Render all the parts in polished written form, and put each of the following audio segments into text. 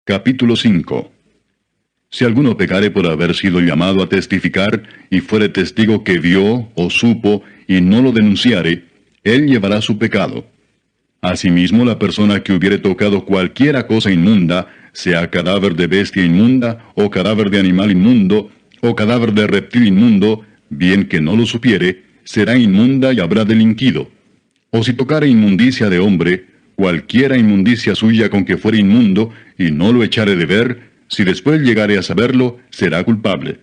Capítulo 5. Si alguno pecare por haber sido llamado a testificar, y fuere testigo que vio o supo, y no lo denunciare, él llevará su pecado. Asimismo, la persona que hubiere tocado cualquiera cosa inmunda, sea cadáver de bestia inmunda, o cadáver de animal inmundo, o cadáver de reptil inmundo, bien que no lo supiere, será inmunda y habrá delinquido. O si tocare inmundicia de hombre, cualquiera inmundicia suya con que fuere inmundo, y no lo echare de ver, si después llegare a saberlo, será culpable.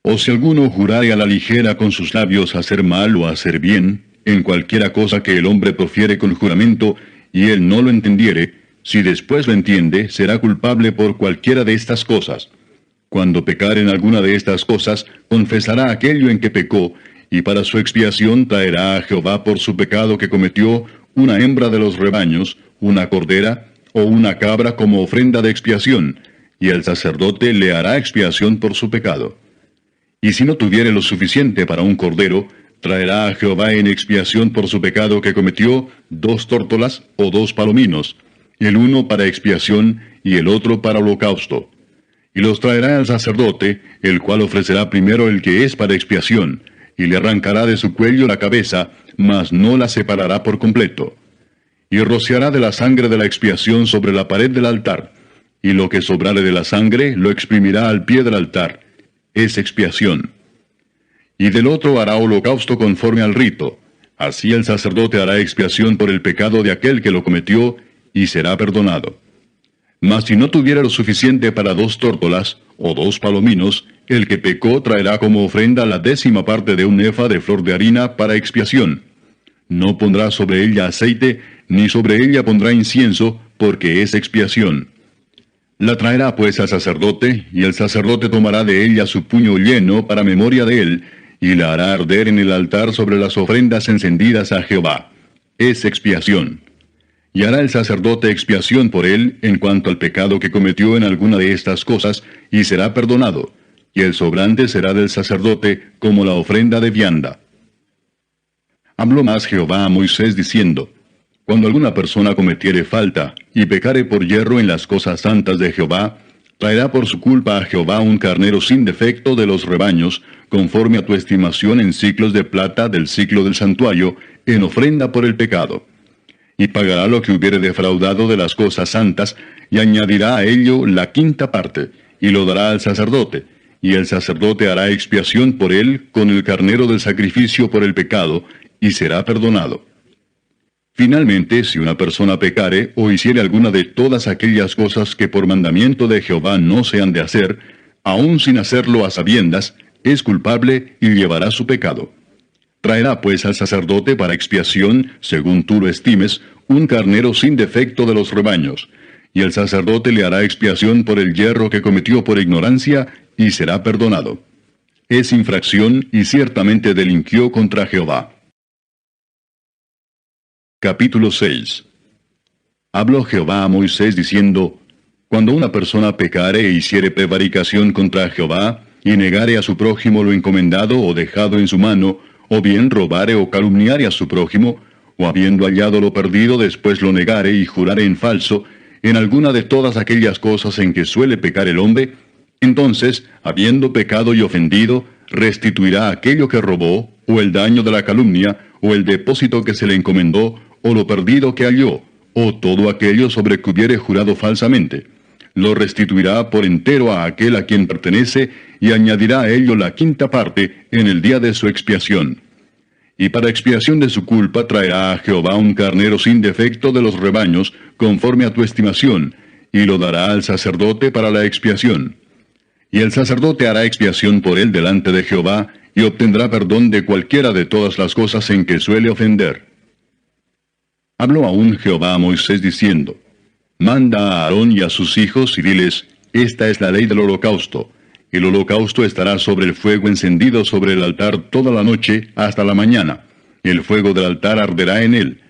O si alguno jurare a la ligera con sus labios hacer mal o hacer bien, en cualquiera cosa que el hombre profiere con juramento, y él no lo entendiere, si después lo entiende, será culpable por cualquiera de estas cosas. Cuando pecare en alguna de estas cosas, confesará aquello en que pecó, y para su expiación traerá a Jehová por su pecado que cometió una hembra de los rebaños, una cordera, o una cabra como ofrenda de expiación, y el sacerdote le hará expiación por su pecado. Y si no tuviere lo suficiente para un cordero, traerá a Jehová en expiación por su pecado que cometió 2 tórtolas o 2 palominos, el uno para expiación y el otro para holocausto. Y los traerá al sacerdote, el cual ofrecerá primero el que es para expiación, y le arrancará de su cuello la cabeza, mas no la separará por completo. Y rociará de la sangre de la expiación sobre la pared del altar, y lo que sobrare de la sangre lo exprimirá al pie del altar. Es expiación. Y del otro hará holocausto conforme al rito. Así el sacerdote hará expiación por el pecado de aquel que lo cometió, y será perdonado. Mas si no tuviera lo suficiente para 2 tórtolas, o 2 palominos, el que pecó traerá como ofrenda la 10ª parte de un efa de flor de harina para expiación. No pondrá sobre ella aceite, ni sobre ella pondrá incienso, porque es expiación. La traerá pues al sacerdote, y el sacerdote tomará de ella su puño lleno para memoria de él, y la hará arder en el altar sobre las ofrendas encendidas a Jehová. Es expiación. Y hará el sacerdote expiación por él en cuanto al pecado que cometió en alguna de estas cosas, y será perdonado, y el sobrante será del sacerdote como la ofrenda de vianda. Habló más Jehová a Moisés diciendo: Cuando alguna persona cometiere falta, y pecare por yerro en las cosas santas de Jehová, traerá por su culpa a Jehová un carnero sin defecto de los rebaños, conforme a tu estimación en siclos de plata del siclo del santuario, en ofrenda por el pecado. Y pagará lo que hubiere defraudado de las cosas santas, y añadirá a ello la 5ª parte, y lo dará al sacerdote, y el sacerdote hará expiación por él con el carnero del sacrificio por el pecado, y será perdonado. Finalmente, si una persona pecare o hiciere alguna de todas aquellas cosas que por mandamiento de Jehová no se han de hacer, aun sin hacerlo a sabiendas, es culpable y llevará su pecado. Traerá pues al sacerdote para expiación, según tú lo estimes, un carnero sin defecto de los rebaños, y el sacerdote le hará expiación por el yerro que cometió por ignorancia, y será perdonado. Es infracción y ciertamente delinquió contra Jehová. Capítulo 6. Habló Jehová a Moisés diciendo: Cuando una persona pecare e hiciere prevaricación contra Jehová, y negare a su prójimo lo encomendado o dejado en su mano, o bien robare o calumniare a su prójimo, o habiendo hallado lo perdido después lo negare y jurare en falso, en alguna de todas aquellas cosas en que suele pecar el hombre, entonces, habiendo pecado y ofendido, restituirá aquello que robó, o el daño de la calumnia, o el depósito que se le encomendó, o lo perdido que halló, o todo aquello sobre que hubiere jurado falsamente. Lo restituirá por entero a aquel a quien pertenece, y añadirá a ello la 5ª parte en el día de su expiación. Y para expiación de su culpa traerá a Jehová un carnero sin defecto de los rebaños, conforme a tu estimación, y lo dará al sacerdote para la expiación. Y el sacerdote hará expiación por él delante de Jehová, y obtendrá perdón de cualquiera de todas las cosas en que suele ofender. Habló aún Jehová a Moisés diciendo: Manda a Aarón y a sus hijos, y diles: Esta es la ley del holocausto. El holocausto estará sobre el fuego encendido sobre el altar toda la noche hasta la mañana. El fuego del altar arderá en él.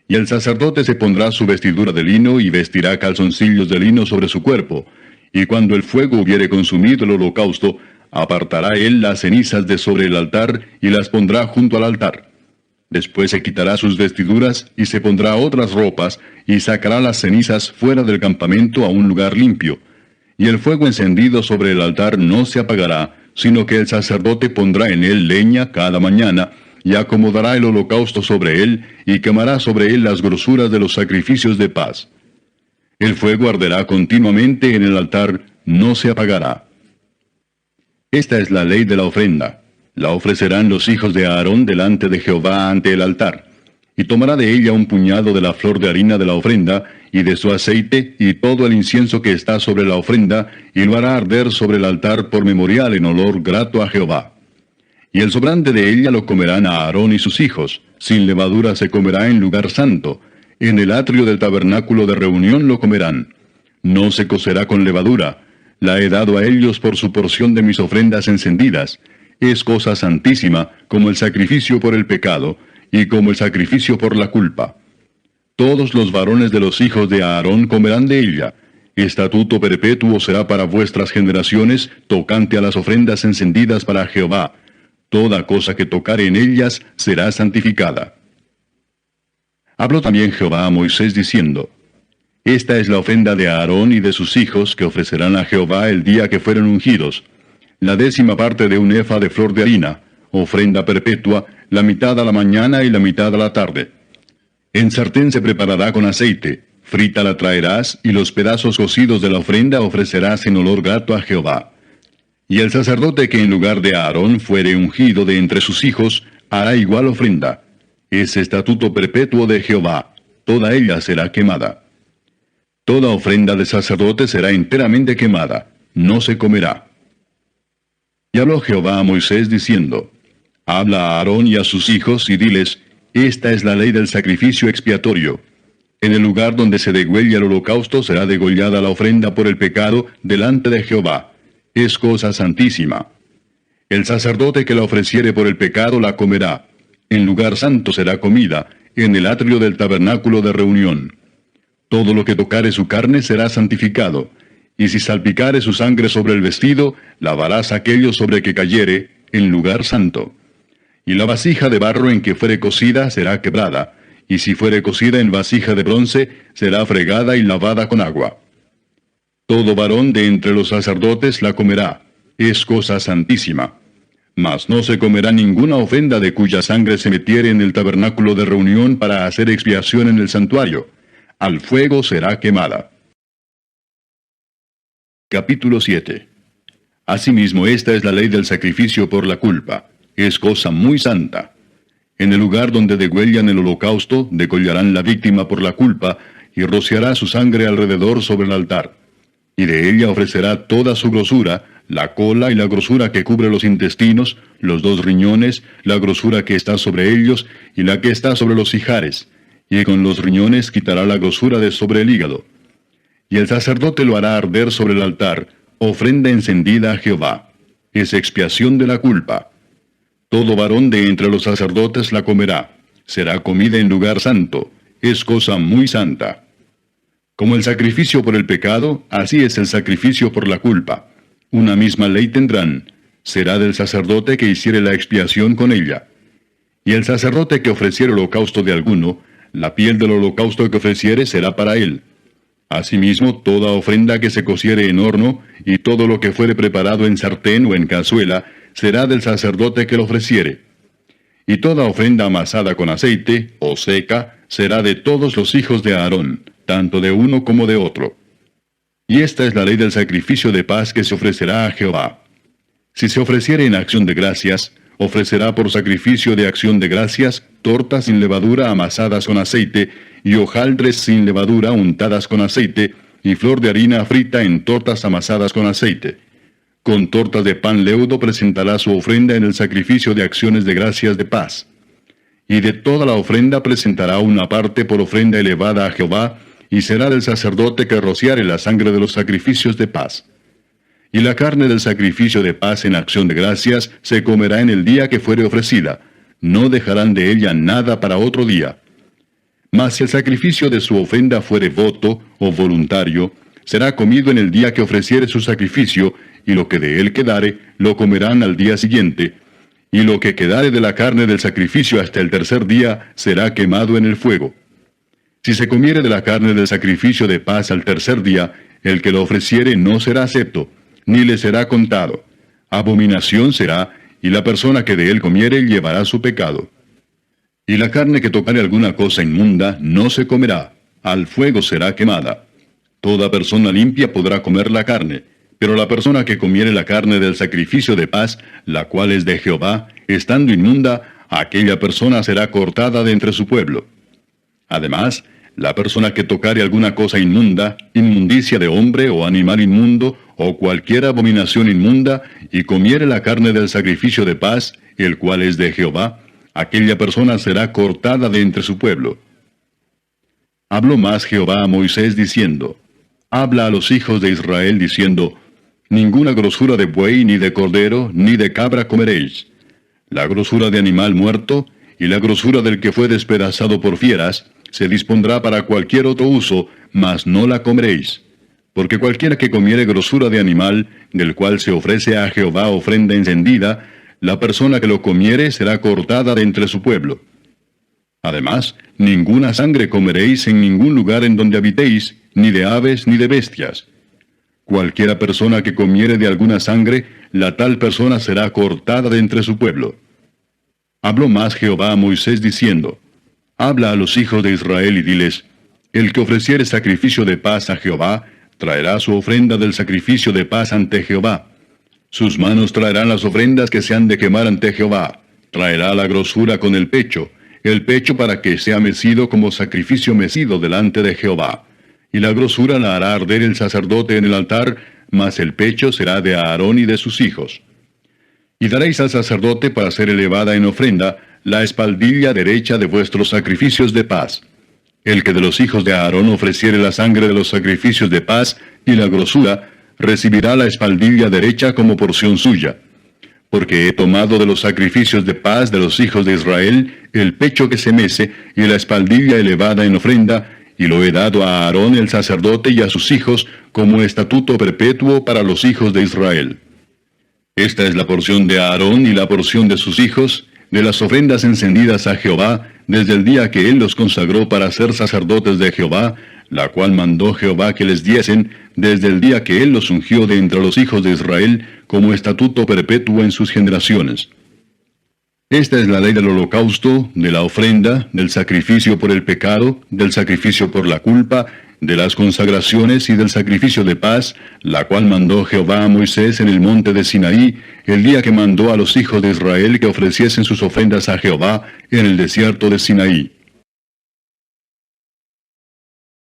Y el sacerdote se pondrá su vestidura de lino y vestirá calzoncillos de lino sobre su cuerpo. Y cuando el fuego hubiere consumido el holocausto, apartará él las cenizas de sobre el altar y las pondrá junto al altar. Después se quitará sus vestiduras y se pondrá otras ropas y sacará las cenizas fuera del campamento a un lugar limpio. Y el fuego encendido sobre el altar no se apagará, sino que el sacerdote pondrá en él leña cada mañana, y acomodará el holocausto sobre él, y quemará sobre él las grosuras de los sacrificios de paz. El fuego arderá continuamente en el altar, no se apagará. Esta es la ley de la ofrenda. La ofrecerán los hijos de Aarón delante de Jehová ante el altar. Y tomará de ella un puñado de la flor de harina de la ofrenda, y de su aceite, y todo el incienso que está sobre la ofrenda, y lo hará arder sobre el altar por memorial en olor grato a Jehová. Y el sobrante de ella lo comerán a Aarón y sus hijos. Sin levadura se comerá en lugar santo. En el atrio del tabernáculo de reunión lo comerán. No se cocerá con levadura. La he dado a ellos por su porción de mis ofrendas encendidas. Es cosa santísima, como el sacrificio por el pecado, y como el sacrificio por la culpa. Todos los varones de los hijos de Aarón comerán de ella. Estatuto perpetuo será para vuestras generaciones, tocante a las ofrendas encendidas para Jehová. Toda cosa que tocare en ellas será santificada. Habló también Jehová a Moisés diciendo: Esta es la ofrenda de Aarón y de sus hijos que ofrecerán a Jehová el día que fueren ungidos. La 10ª parte de un efa de flor de harina, ofrenda perpetua, la mitad a la mañana y la mitad a la tarde. En sartén se preparará con aceite, frita la traerás, y los pedazos cocidos de la ofrenda ofrecerás en olor grato a Jehová. Y el sacerdote que en lugar de Aarón fuere ungido de entre sus hijos, hará igual ofrenda. Es estatuto perpetuo de Jehová, toda ella será quemada. Toda ofrenda de sacerdote será enteramente quemada, no se comerá. Y habló Jehová a Moisés diciendo: Habla a Aarón y a sus hijos, y diles: Esta es la ley del sacrificio expiatorio. En el lugar donde se degüella el holocausto será degollada la ofrenda por el pecado delante de Jehová. Es cosa santísima. El sacerdote que la ofreciere por el pecado la comerá. En lugar santo será comida, en el atrio del tabernáculo de reunión. Todo lo que tocare su carne será santificado. Y si salpicare su sangre sobre el vestido, lavarás aquello sobre que cayere, en lugar santo. Y la vasija de barro en que fuere cocida será quebrada, y si fuere cocida en vasija de bronce, será fregada y lavada con agua. Todo varón de entre los sacerdotes la comerá, es cosa santísima. Mas no se comerá ninguna ofrenda de cuya sangre se metiere en el tabernáculo de reunión para hacer expiación en el santuario. Al fuego será quemada. Capítulo 7. Asimismo, esta es la ley del sacrificio por la culpa. Es cosa muy santa. En el lugar donde degüellan el holocausto, degollarán la víctima por la culpa, y rociará su sangre alrededor sobre el altar. Y de ella ofrecerá toda su grosura, la cola y la grosura que cubre los intestinos, los 2 riñones, la grosura que está sobre ellos, y la que está sobre los ijares. Y con los riñones quitará la grosura de sobre el hígado. Y el sacerdote lo hará arder sobre el altar, ofrenda encendida a Jehová. Es expiación de la culpa. Todo varón de entre los sacerdotes la comerá. Será comida en lugar santo. Es cosa muy santa. Como el sacrificio por el pecado, así es el sacrificio por la culpa. Una misma ley tendrán. Será del sacerdote que hiciere la expiación con ella. Y el sacerdote que ofreciere holocausto de alguno, la piel del holocausto que ofreciere será para él. Asimismo, toda ofrenda que se cociere en horno, y todo lo que fuere preparado en sartén o en cazuela, será del sacerdote que lo ofreciere. Y toda ofrenda amasada con aceite, o seca, será de todos los hijos de Aarón, tanto de uno como de otro. Y esta es la ley del sacrificio de paz que se ofrecerá a Jehová. Si se ofreciere en acción de gracias, ofrecerá por sacrificio de acción de gracias tortas sin levadura amasadas con aceite, y hojaldres sin levadura untadas con aceite, y flor de harina frita en tortas amasadas con aceite. Con tortas de pan leudo presentará su ofrenda en el sacrificio de acciones de gracias de paz. Y de toda la ofrenda presentará una parte por ofrenda elevada a Jehová, y será del sacerdote que rociare la sangre de los sacrificios de paz. Y la carne del sacrificio de paz en acción de gracias se comerá en el día que fuere ofrecida. No dejarán de ella nada para otro día. Mas si el sacrificio de su ofrenda fuere voto o voluntario, será comido en el día que ofreciere su sacrificio, y lo que de él quedare, lo comerán al día siguiente. y lo que quedare de la carne del sacrificio hasta el tercer día será quemado en el fuego. Si se comiere de la carne del sacrificio de paz al tercer día, el que lo ofreciere no será acepto, ni le será contado. Abominación será, y la persona que de él comiere llevará su pecado. Y la carne que tocare alguna cosa inmunda no se comerá, al fuego será quemada. Toda persona limpia podrá comer la carne, pero la persona que comiere la carne del sacrificio de paz, la cual es de Jehová, estando inmunda, aquella persona será cortada de entre su pueblo. Además, la persona que tocare alguna cosa inmunda, inmundicia de hombre o animal inmundo, o cualquier abominación inmunda, y comiere la carne del sacrificio de paz, el cual es de Jehová, aquella persona será cortada de entre su pueblo. Habló más Jehová a Moisés diciendo, habla a los hijos de Israel diciendo, ninguna grosura de buey, ni de cordero, ni de cabra comeréis. La grosura de animal muerto, y la grosura del que fue despedazado por fieras, se dispondrá para cualquier otro uso, mas no la comeréis. Porque cualquiera que comiere grosura de animal, del cual se ofrece a Jehová ofrenda encendida, la persona que lo comiere será cortada de entre su pueblo. Además, ninguna sangre comeréis en ningún lugar en donde habitéis, ni de aves ni de bestias. Cualquiera persona que comiere de alguna sangre, la tal persona será cortada de entre su pueblo. Habló más Jehová a Moisés diciendo, habla a los hijos de Israel y diles, el que ofreciere sacrificio de paz a Jehová, traerá su ofrenda del sacrificio de paz ante Jehová. Sus manos traerán las ofrendas que se han de quemar ante Jehová. Traerá la grosura con el pecho para que sea mecido como sacrificio mecido delante de Jehová. Y la grosura la hará arder el sacerdote en el altar, mas el pecho será de Aarón y de sus hijos. Y daréis al sacerdote para ser elevada en ofrenda la espaldilla derecha de vuestros sacrificios de paz. El que de los hijos de Aarón ofreciere la sangre de los sacrificios de paz y la grosura, recibirá la espaldilla derecha como porción suya. Porque he tomado de los sacrificios de paz de los hijos de Israel el pecho que se mece y la espaldilla elevada en ofrenda, y lo he dado a Aarón el sacerdote y a sus hijos como estatuto perpetuo para los hijos de Israel. Esta es la porción de Aarón y la porción de sus hijos, de las ofrendas encendidas a Jehová, desde el día que él los consagró para ser sacerdotes de Jehová, la cual mandó Jehová que les diesen, desde el día que él los ungió de entre los hijos de Israel, como estatuto perpetuo en sus generaciones. Esta es la ley del holocausto, de la ofrenda, del sacrificio por el pecado, del sacrificio por la culpa, de las consagraciones y del sacrificio de paz, la cual mandó Jehová a Moisés en el monte de Sinaí, el día que mandó a los hijos de Israel que ofreciesen sus ofrendas a Jehová en el desierto de Sinaí.